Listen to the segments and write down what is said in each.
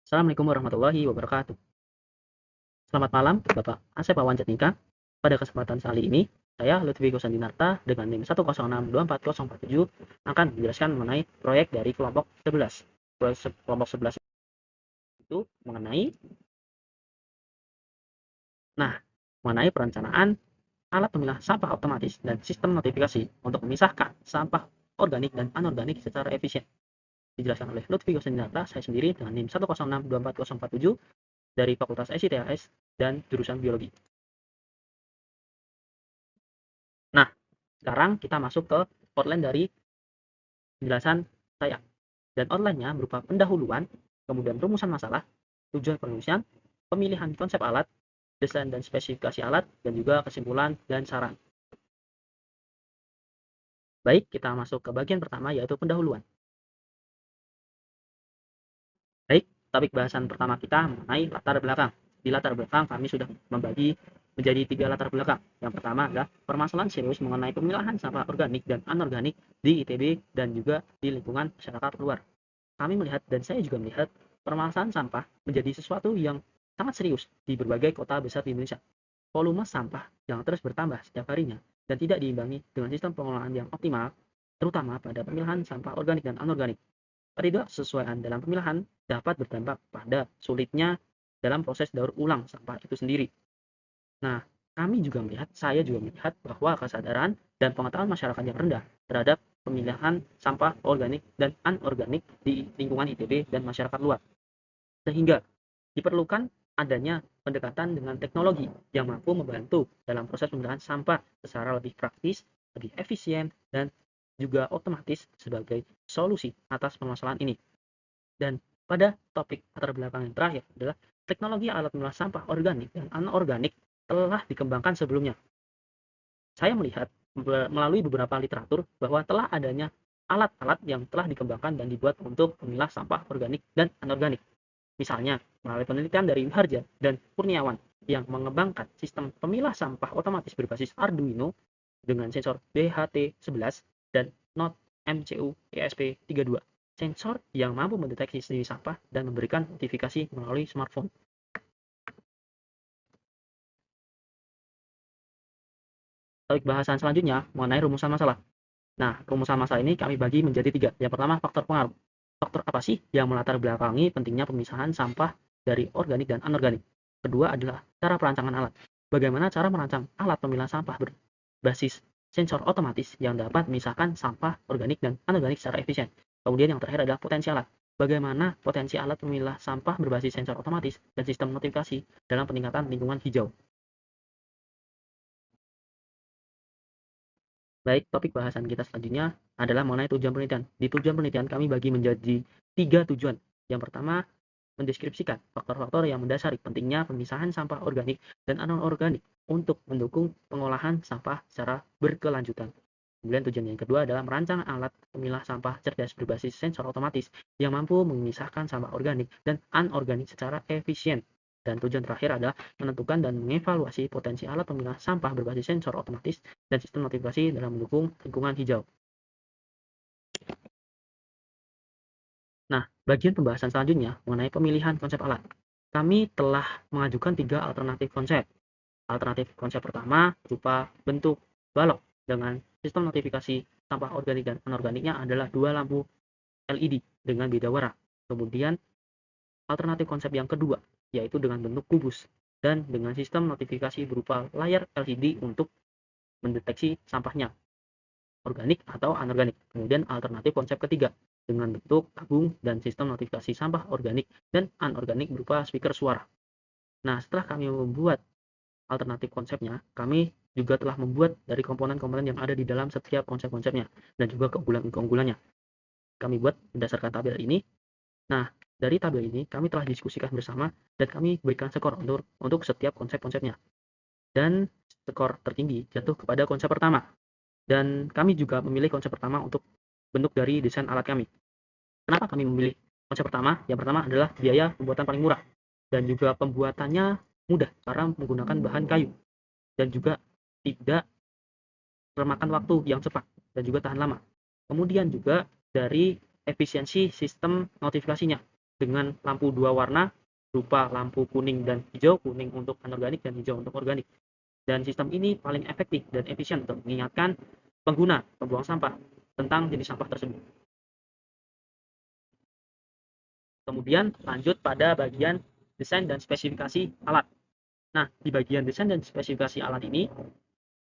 Assalamualaikum warahmatullahi wabarakatuh. Selamat malam, Bapak Asep Awan Jatnika. Pada kesempatan kali ini, saya Lutfi Gosandinarta dengan NIM 1062447 akan menjelaskan mengenai proyek dari kelompok 11. Kelompok 11 itu mengenai perencanaan alat pemilah sampah otomatis dan sistem notifikasi untuk memisahkan sampah organik dan anorganik secara efisien. Dijelaskan oleh Lutfi Gosandinarta, saya sendiri dengan NIM 1062447 dari Fakultas ICTAS dan jurusan Biologi. Nah, sekarang kita masuk ke outline dari penjelasan saya. Dan outline-nya berupa pendahuluan, kemudian rumusan masalah, tujuan penulisan, pemilihan konsep alat, desain dan spesifikasi alat, dan juga kesimpulan dan saran. Baik, kita masuk ke bagian pertama yaitu pendahuluan. Baik, topik bahasan pertama kita mengenai latar belakang. Di latar belakang kami sudah membagi menjadi 3 latar belakang. Yang pertama adalah permasalahan serius mengenai pemilahan sampah organik dan anorganik di ITB dan juga di lingkungan masyarakat luar. Kami melihat dan saya juga melihat permasalahan sampah menjadi sesuatu yang sangat serius di berbagai kota besar di Indonesia. Volume sampah yang terus bertambah setiap harinya dan tidak diimbangi dengan sistem pengelolaan yang optimal, terutama pada pemilahan sampah organik dan anorganik. Ketidaksesuaian dalam pemilahan dapat berdampak pada sulitnya dalam proses daur ulang sampah itu sendiri. Nah, saya juga melihat bahwa kesadaran dan pengetahuan masyarakat yang rendah terhadap pemilihan sampah organik dan anorganik di lingkungan ITB dan masyarakat luar. Sehingga diperlukan adanya pendekatan dengan teknologi yang mampu membantu dalam proses pemilihan sampah secara lebih praktis, lebih efisien, dan juga otomatis sebagai solusi atas permasalahan ini. Dan pada topik latar belakang yang terakhir adalah teknologi alat pemilah sampah organik dan anorganik telah dikembangkan sebelumnya. Saya melihat melalui beberapa literatur bahwa telah adanya alat-alat yang telah dikembangkan dan dibuat untuk memilah sampah organik dan anorganik. Misalnya, melalui penelitian dari Wiharja dan Kurniawan yang mengembangkan sistem pemilah sampah otomatis berbasis Arduino dengan sensor BHT11 dan Node MCU ESP32. Sensor yang mampu mendeteksi jenis sampah dan memberikan notifikasi melalui smartphone. Topik bahasan selanjutnya mengenai rumusan masalah. Nah, rumusan masalah ini kami bagi menjadi 3. Yang pertama, faktor pengaruh. Faktor apa sih yang melatar belakangi pentingnya pemisahan sampah dari organik dan anorganik? Kedua adalah cara perancangan alat. Bagaimana cara merancang alat pemilah sampah berbasis sensor otomatis yang dapat memisahkan sampah organik dan anorganik secara efisien. Kemudian yang terakhir adalah potensi alat. Bagaimana potensi alat pemilah sampah berbasis sensor otomatis dan sistem notifikasi dalam peningkatan lingkungan hijau. Baik, topik bahasan kita selanjutnya adalah mengenai tujuan penelitian. Di tujuan penelitian kami bagi menjadi 3 tujuan. Yang pertama, mendeskripsikan faktor-faktor yang mendasari pentingnya pemisahan sampah organik dan anorganik untuk mendukung pengolahan sampah secara berkelanjutan. Kemudian tujuan yang kedua adalah merancang alat pemilah sampah cerdas berbasis sensor otomatis yang mampu memisahkan sampah organik dan anorganik secara efisien. Dan tujuan terakhir adalah menentukan dan mengevaluasi potensi alat pemilah sampah berbasis sensor otomatis dan sistem notifikasi dalam mendukung lingkungan hijau. Nah, bagian pembahasan selanjutnya mengenai pemilihan konsep alat. Kami telah mengajukan 3 alternatif konsep. Alternatif konsep pertama berupa bentuk balok dengan sistem notifikasi sampah organik dan anorganiknya adalah 2 lampu LED dengan beda warna. Kemudian alternatif konsep yang kedua yaitu dengan bentuk kubus dan dengan sistem notifikasi berupa layar LCD untuk mendeteksi sampahnya organik atau anorganik. Kemudian alternatif konsep ketiga dengan bentuk tabung dan sistem notifikasi sampah organik dan anorganik berupa speaker suara. Nah, setelah kami membuat alternatif konsepnya, kami juga telah membuat dari komponen-komponen yang ada di dalam setiap konsep-konsepnya dan juga keunggulan-keunggulannya. Kami buat berdasarkan tabel ini. Nah, dari tabel ini kami telah diskusikan bersama dan kami berikan skor untuk setiap konsep-konsepnya. Dan skor tertinggi jatuh kepada konsep pertama. Dan kami juga memilih konsep pertama untuk bentuk dari desain alat kami. Kenapa kami memilih konsep pertama? Yang pertama adalah biaya pembuatan paling murah dan juga pembuatannya mudah karena menggunakan bahan kayu dan juga tidak memakan waktu yang cepat dan juga tahan lama. Kemudian juga dari efisiensi sistem notifikasinya dengan lampu dua warna berupa lampu kuning dan hijau, kuning untuk anorganik dan hijau untuk organik. Dan sistem ini paling efektif dan efisien untuk mengingatkan pengguna pembuang sampah tentang jenis sampah tersebut. Kemudian lanjut pada bagian desain dan spesifikasi alat. Nah, di bagian desain dan spesifikasi alat ini,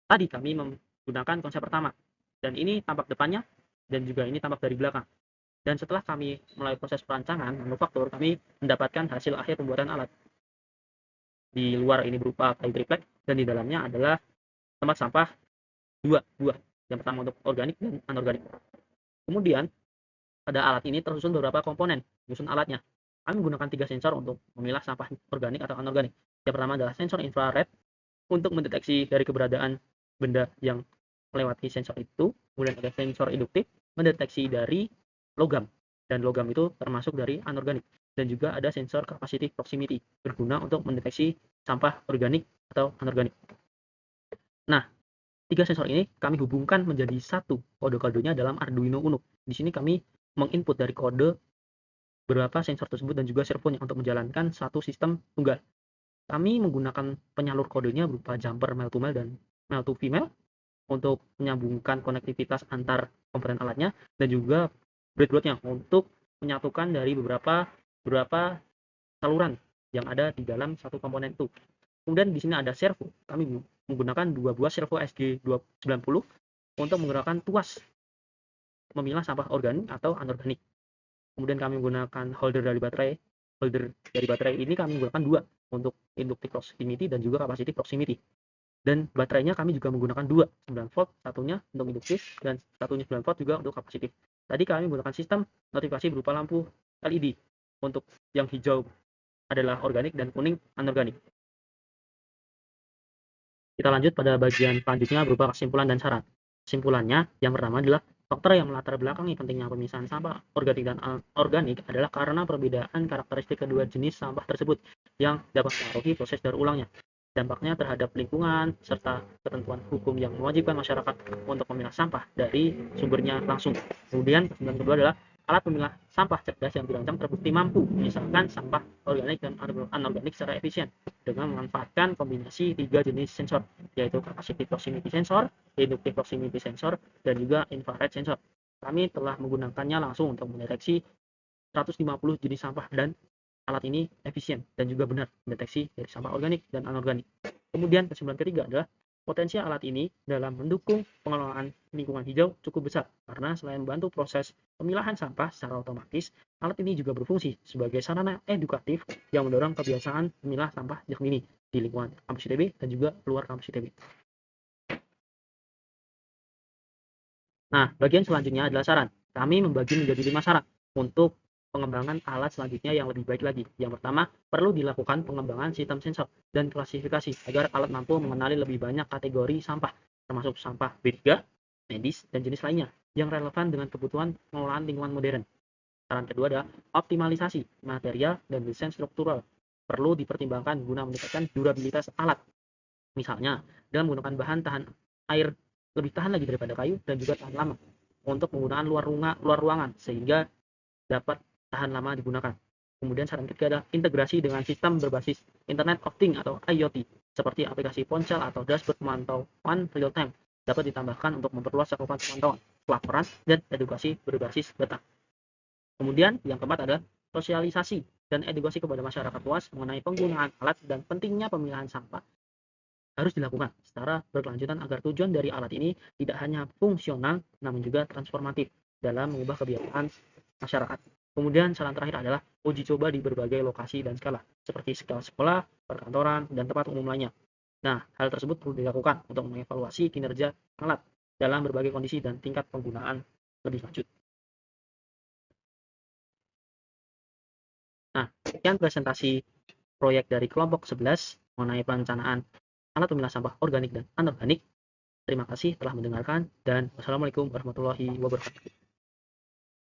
tadi kami menggunakan konsep pertama. Dan ini tampak depannya, dan juga ini tampak dari belakang. Dan setelah kami mulai proses perancangan manufaktur, kami mendapatkan hasil akhir pembuatan alat. Di luar ini berupa kayu triplek, dan di dalamnya adalah tempat sampah dua buah. Yang pertama untuk organik dan anorganik. Kemudian, pada alat ini tersusun beberapa komponen menyusun alatnya. Kami menggunakan 3 sensor untuk memilah sampah organik atau anorganik. Yang pertama adalah sensor infrared untuk mendeteksi dari keberadaan benda yang melewati sensor itu. Kemudian ada sensor induktif mendeteksi dari logam, dan logam itu termasuk dari anorganik. Dan juga ada sensor capacitive proximity berguna untuk mendeteksi sampah organik atau anorganik. Nah, 3 sensor ini kami hubungkan menjadi satu kode-kodenya dalam Arduino Uno. Di sini kami menginput dari kode beberapa sensor tersebut dan juga servonya untuk menjalankan satu sistem tunggal. Kami menggunakan penyalur kodenya berupa jumper male to male dan male to female untuk menyambungkan konektivitas antar komponen alatnya, dan juga breadboardnya untuk menyatukan dari beberapa saluran yang ada di dalam satu komponen itu. Kemudian di sini ada servo. Kami menggunakan 2 buah servo SG90 untuk menggunakan tuas memilah sampah organik atau anorganik. Kemudian kami menggunakan holder dari baterai. Holder dari baterai ini kami menggunakan 2 untuk inductive proximity dan juga capacitive proximity. Dan baterainya kami juga menggunakan 2, 9 volt, satunya untuk induktif dan satunya 9 volt juga untuk kapasitif. Tadi kami menggunakan sistem notifikasi berupa lampu LED. Untuk yang hijau adalah organik dan kuning anorganik. Kita lanjut pada bagian selanjutnya berupa kesimpulan dan saran. Kesimpulannya, yang pertama adalah faktor yang melatar belakangi pentingnya pemisahan sampah organik dan anorganik adalah karena perbedaan karakteristik kedua jenis sampah tersebut yang dapat mempengaruhi proses daur ulangnya, dampaknya terhadap lingkungan, serta ketentuan hukum yang mewajibkan masyarakat untuk memilah sampah dari sumbernya langsung. Kemudian, kesimpulan kedua adalah alat pemilah sampah cerdas yang dirancang terbukti mampu memisahkan sampah organik dan anorganik secara efisien dengan memanfaatkan kombinasi 3 jenis sensor, yaitu capacitive proximity sensor, inductive proximity sensor, dan juga infrared sensor. Kami telah menggunakannya langsung untuk mendeteksi 150 jenis sampah, dan alat ini efisien dan juga benar mendeteksi dari sampah organik dan anorganik. Kemudian kesimpulan ketiga adalah potensi alat ini dalam mendukung pengelolaan lingkungan hijau cukup besar, karena selain membantu proses pemilahan sampah secara otomatis, alat ini juga berfungsi sebagai sarana edukatif yang mendorong kebiasaan memilah sampah sejak dini di lingkungan kampus ITB dan juga luar kampus ITB. Nah, bagian selanjutnya adalah saran. Kami membagi menjadi 5 saran untuk pengembangan alat selanjutnya yang lebih baik lagi. Yang pertama, perlu dilakukan pengembangan sistem sensor dan klasifikasi agar alat mampu mengenali lebih banyak kategori sampah, termasuk sampah B3, medis, dan jenis lainnya yang relevan dengan kebutuhan pengelolaan lingkungan modern. Saran kedua adalah optimalisasi material dan desain struktural. Perlu dipertimbangkan guna meningkatkan durabilitas alat. Misalnya, dengan menggunakan bahan tahan air lebih tahan lagi daripada kayu dan juga tahan lama untuk penggunaan luar ruangan sehingga dapat tahan lama digunakan. Kemudian saran ketiga adalah integrasi dengan sistem berbasis Internet of Things atau IoT seperti aplikasi ponsel atau dashboard pemantauan real time dapat ditambahkan untuk memperluas cakupan pemantauan, pelaporan, dan edukasi berbasis data. Kemudian yang keempat adalah sosialisasi dan edukasi kepada masyarakat luas mengenai penggunaan alat dan pentingnya pemilahan sampah harus dilakukan secara berkelanjutan agar tujuan dari alat ini tidak hanya fungsional namun juga transformatif dalam mengubah kebiasaan masyarakat. Kemudian saran terakhir adalah uji coba di berbagai lokasi dan skala seperti skala sekolah, perkantoran, dan tempat umum lainnya. Nah, hal tersebut perlu dilakukan untuk mengevaluasi kinerja alat dalam berbagai kondisi dan tingkat penggunaan lebih lanjut. Nah, sekian presentasi proyek dari kelompok 11 mengenai perencanaan alat pemilah sampah organik dan anorganik. Terima kasih telah mendengarkan dan wassalamualaikum warahmatullahi wabarakatuh.